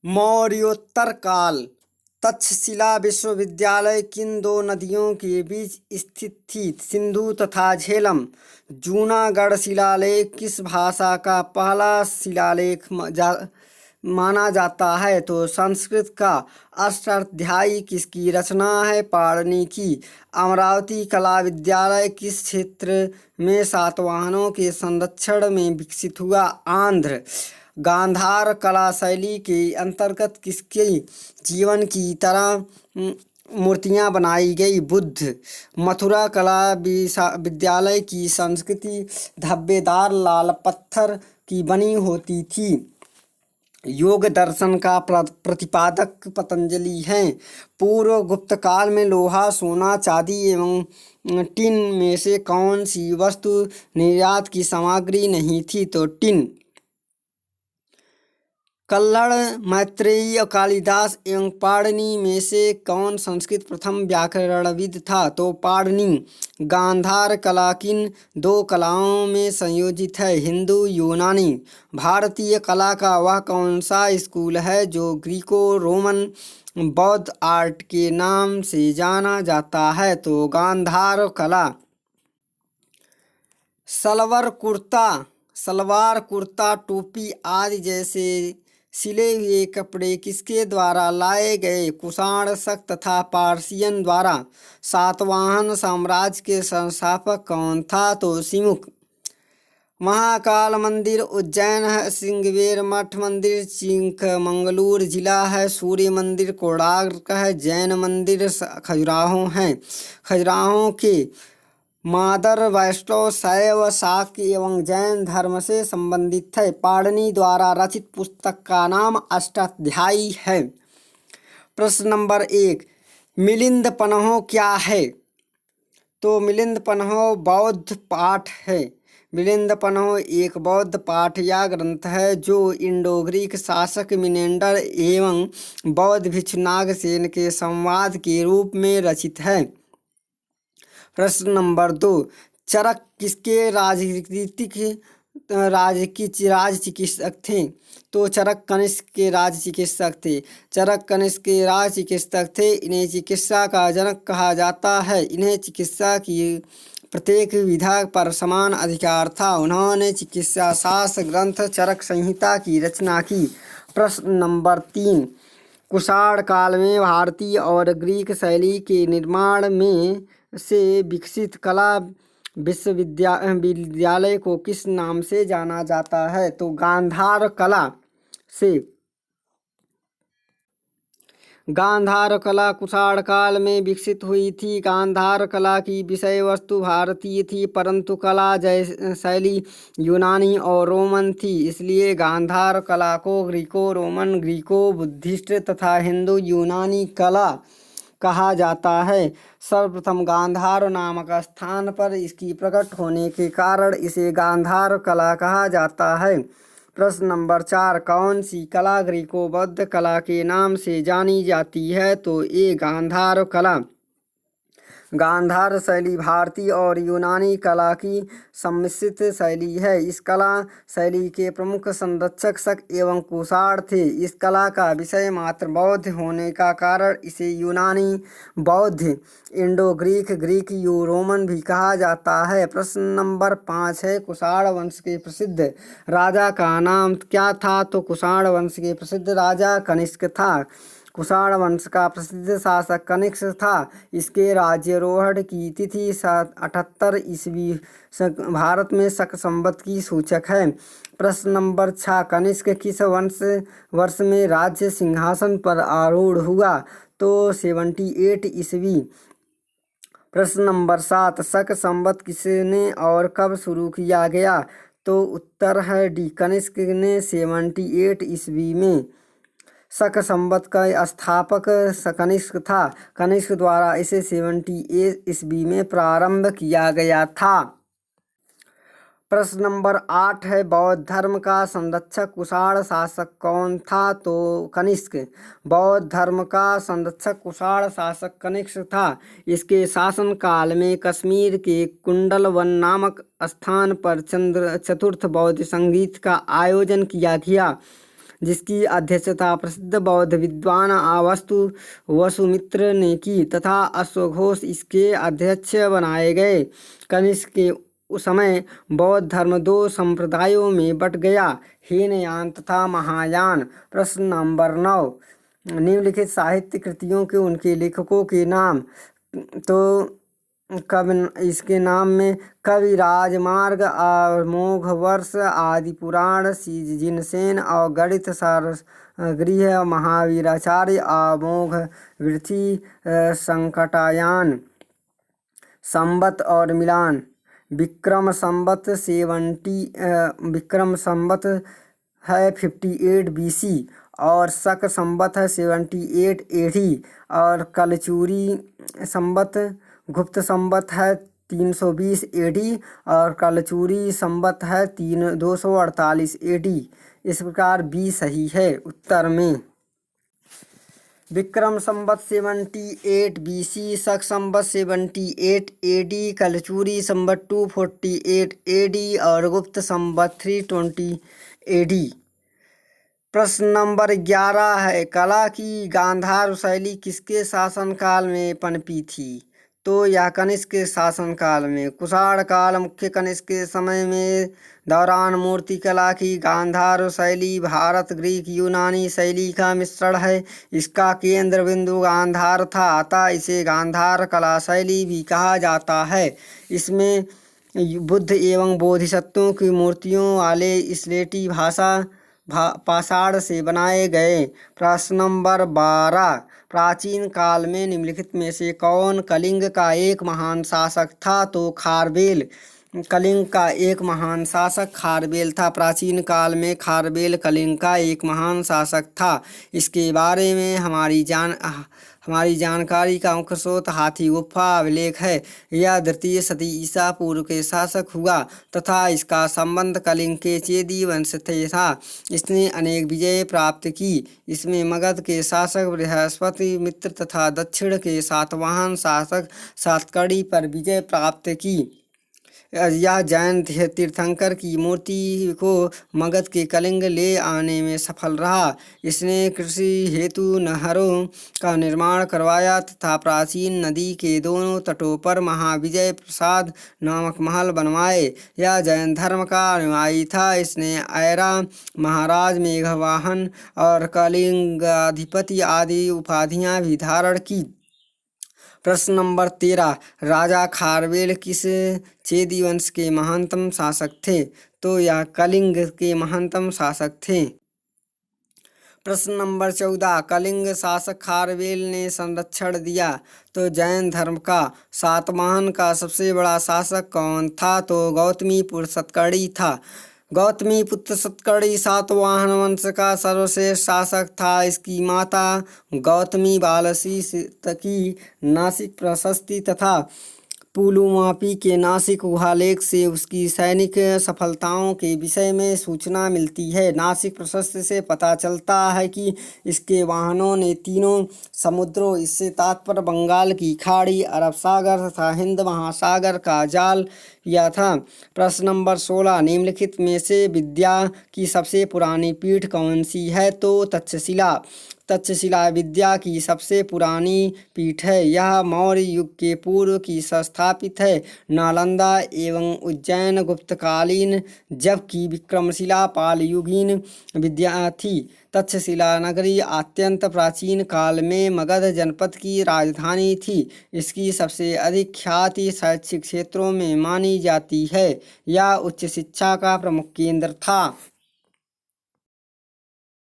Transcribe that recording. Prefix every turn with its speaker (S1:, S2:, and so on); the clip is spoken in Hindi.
S1: मौर्योत्तर काल। तक्षशिला विश्वविद्यालय किन दो नदियों के बीच स्थित थी? सिंधु तथा झेलम। जूनागढ़ शिलालेख किस भाषा का पहला शिलालेख माना जाता है? तो संस्कृत का। अष्टाध्यायी किसकी रचना है? पाणिनि की। अमरावती कला विद्यालय किस क्षेत्र में सातवाहनों के संरक्षण में विकसित हुआ? आंध्र। गांधार कला शैली के अंतर्गत किसके जीवन की तरह मूर्तियाँ बनाई गई? बुद्ध। मथुरा कला विद्यालय की संस्कृति धब्बेदार लाल पत्थर की बनी होती थी। योग दर्शन का प्रतिपादक पतंजलि हैं। पूर्व गुप्त काल में लोहा, सोना, चांदी एवं टिन में से कौन सी वस्तु निर्यात की सामग्री नहीं थी? तो टिन। कल्हड़, मैत्रेयी और कालिदास एवं पाणिनि में से कौन संस्कृत प्रथम व्याकरणविद था? तो पाणिनि। गांधार कला किन दो कलाओं में संयोजित है? हिंदू, यूनानी। भारतीय कला का वह कौन सा स्कूल है जो ग्रीको रोमन बौद्ध आर्ट के नाम से जाना जाता है? तो गांधार कला। सलवार कुर्ता, टोपी आदि जैसे सिले हुए कपड़े किसके द्वारा लाए गए? कुषाण, शक तथा पारसियन द्वारा। सातवाहन साम्राज्य के संस्थापक कौन था? तो सिमुक। महाकाल मंदिर उज्जैन है। सिंगवेर मठ मंदिर चिकमंगलूर जिला है। सूर्य मंदिर कोणार्क है। जैन मंदिर खजुराहो है। खजुराहो के मादर वैष्णव, शैव, शाक्य एवं जैन धर्म से संबंधित है। पाणिनि द्वारा रचित पुस्तक का नाम अष्टाध्यायी है। प्रश्न नंबर 1, मिलिंद पन्हो क्या है? तो मिलिंद पन्हो बौद्ध पाठ है। मिलिंद पन्हो एक बौद्ध पाठ या ग्रंथ है जो इंडो-ग्रीक शासक मिनेंडर एवं बौद्ध भिक्षु नागसेन के संवाद के रूप में रचित है। प्रश्न नंबर 2, चरक किसके राज चिकित्सक थे? तो चरक कनिष्क के राज चिकित्सक थे। चरक कनिष्क के राज चिकित्सक थे। इन्हें चिकित्सा का जनक कहा जाता है। इन्हें चिकित्सा की प्रत्येक विधा पर समान अधिकार था। उन्होंने चिकित्सा शास्त्र ग्रंथ चरक संहिता की रचना की। प्रश्न नंबर 3, कुषाण काल में भारतीय और ग्रीक शैली के निर्माण में से विकसित कला विद्यालय को किस नाम से जाना जाता है? तो गांधार कला से। गांधार कला कुषाण काल में विकसित हुई थी। गांधार कला की विषय वस्तु भारतीय थी परंतु कला शैली यूनानी और रोमन थी। इसलिए गांधार कला को ग्रीको रोमन, ग्रीको बुद्धिस्ट तथा हिंदू यूनानी कला कहा जाता है। सर्वप्रथम गांधार नामक स्थान पर इसकी प्रकट होने के कारण इसे गांधार कला कहा जाता है। प्रश्न नंबर 4, कौन सी कला ग्रीको बौद्ध कला के नाम से जानी जाती है? तो ये गांधार कला। गांधार शैली भारतीय और यूनानी कला की सम्मिश्रित शैली है। इस कला शैली के प्रमुख संरक्षक शक एवं कुषाण थे। इस कला का विषय मात्र बौद्ध होने का कारण इसे यूनानी, बौद्ध, इंडो ग्रीक, ग्रीक रोमन भी कहा जाता है। प्रश्न नंबर 5 है, कुषाण वंश के प्रसिद्ध राजा का नाम क्या था? तो कुषाण वंश के प्रसिद्ध राजा कनिष्क था। कुषाण वंश का प्रसिद्ध शासक कनिष्क था। इसके राज्यारोहण की तिथि 78 ईस्वी भारत में शक संवत की सूचक है। प्रश्न नंबर 6, कनिष्क किस वर्ष में राज्य सिंहासन पर आरूढ़ हुआ? तो 78 ईस्वी। प्रश्न नंबर 7, शक संवत किसने और कब शुरू किया गया? तो उत्तर है डी, कनिष्क ने 78 ईस्वी में। शक संवत का स्थापक कनिष्क था। कनिष्क द्वारा इसे 78 ईस्वी में प्रारंभ किया गया था। प्रश्न नंबर 8 है, बौद्ध धर्म का संरक्षक कुषाण शासक कौन था? तो कनिष्क। बौद्ध धर्म का संरक्षक कुषाण शासक कनिष्क था। इसके शासनकाल में कश्मीर के कुंडलवन नामक स्थान पर चतुर्थ बौद्ध संगीत का आयोजन किया गया जिसकी अध्यक्षता प्रसिद्ध बौद्ध विद्वान वसुमित्र ने की तथा अश्वघोष इसके अध्यक्ष बनाए गए। कनिष्क के उस समय बौद्ध धर्म दो संप्रदायों में बट गया, हीनयान तथा महायान। प्रश्न नंबर 9, निम्नलिखित साहित्य कृतियों के उनके लेखकों के नाम। तो इसके नाम में कवि राजमार्ग, अमोघ वर्ष, आदि पुराण, जिनसेन और गणित सारगृह, महावीराचार्य, अमोघ वृत्ति, संकटायन, संबत और मिलान। विक्रम संबत है 58 BC और शक संबत है 78 AD और कलचुरी संबत गुप्त संबत है 320 AD और कलचुरी संबत है 248 AD। इस प्रकार बी सही है उत्तर में। विक्रम संबत 78 BC, शक संबत 78 AD, कलचुरी संबत 248 AD और गुप्त संबत 320 AD। प्रश्न नंबर 11 है, कला की गांधार शैली किसके शासनकाल में पनपी थी? तो यह कनिष्क के शासनकाल में। कुषाण काल मुख्य कनिष्क के समय में दौरान मूर्तिकला की गांधार शैली भारत ग्रीक यूनानी शैली का मिश्रण है। इसका केंद्र बिंदु गांधार था, अतः इसे गांधार कला शैली भी कहा जाता है। इसमें बुद्ध एवं बोधिसत्वों की मूर्तियों वाले स्लेटी पाषाण से बनाए गए। प्रश्न नंबर 12, प्राचीन काल में निम्नलिखित में से कौन कलिंग का एक महान शासक था? तो खारवेल। कलिंग का एक महान शासक खारवेल था। प्राचीन काल में खारवेल कलिंग का एक महान शासक था। इसके बारे में हमारी जानकारी का मुख्य स्रोत हाथी गुफा अभिलेख है। यह द्वितीय सदी ईसा पूर्व के शासक हुआ तथा इसका संबंध कलिंग के चेदी वंश से था। इसने अनेक विजय प्राप्त की। इसमें मगध के शासक बृहस्पति मित्र तथा दक्षिण के सातवाहन शासक सातकर्णी पर विजय प्राप्त की। यह जैन तीर्थंकर की मूर्ति को मगध के कलिंग ले आने में सफल रहा। इसने कृषि हेतु नहरों का निर्माण करवाया तथा प्राचीन नदी के दोनों तटों पर महाविजय प्रसाद नामक महल बनवाए। यह जैन धर्म का अनुयायी था। इसने ऐरा, महाराज, मेघवाहन और कलिंगाधिपति आदि उपाधियां भी धारण की। प्रश्न नंबर 13, राजा खारवेल किस चेदी वंश के महानतम शासक थे? तो यह कलिंग के महानतम शासक थे। प्रश्न नंबर 14, कलिंग शासक खारवेल ने संरक्षण दिया। तो जैन धर्म का सातवाहन का सबसे बड़ा शासक कौन था? तो गौतमीपुत्र सातकर्णी था। गौतमीपुत्र सातकर्णी सातवाहन वंश का सर्वश्रेष्ठ शासक था। इसकी माता गौतमी बालसी की नासिक प्रशस्ति तथा पुलुमापी के नासिक गुहालेख से उसकी सैनिक सफलताओं के विषय में सूचना मिलती है। नासिक प्रशस्ति से पता चलता है कि इसके वाहनों ने तीनों समुद्रों, इससे तात्पर्य बंगाल की खाड़ी, अरब सागर तथा हिंद महासागर का जाल किया था। प्रश्न नंबर 16, निम्नलिखित में से विद्या की सबसे पुरानी पीठ कौन सी है? तो तक्षशिला। तक्षशिला विद्या की सबसे पुरानी पीठ है। यह मौर्य युग के पूर्व की स्थापित है। नालंदा एवं उज्जैन गुप्तकालीन जबकि विक्रमशिला पालयुगीन विद्या थी। तक्षशिला नगरी अत्यंत प्राचीन काल में मगध जनपद की राजधानी थी। इसकी सबसे अधिक ख्याति शैक्षिक क्षेत्रों में मानी जाती है। यह उच्च शिक्षा का प्रमुख केंद्र था।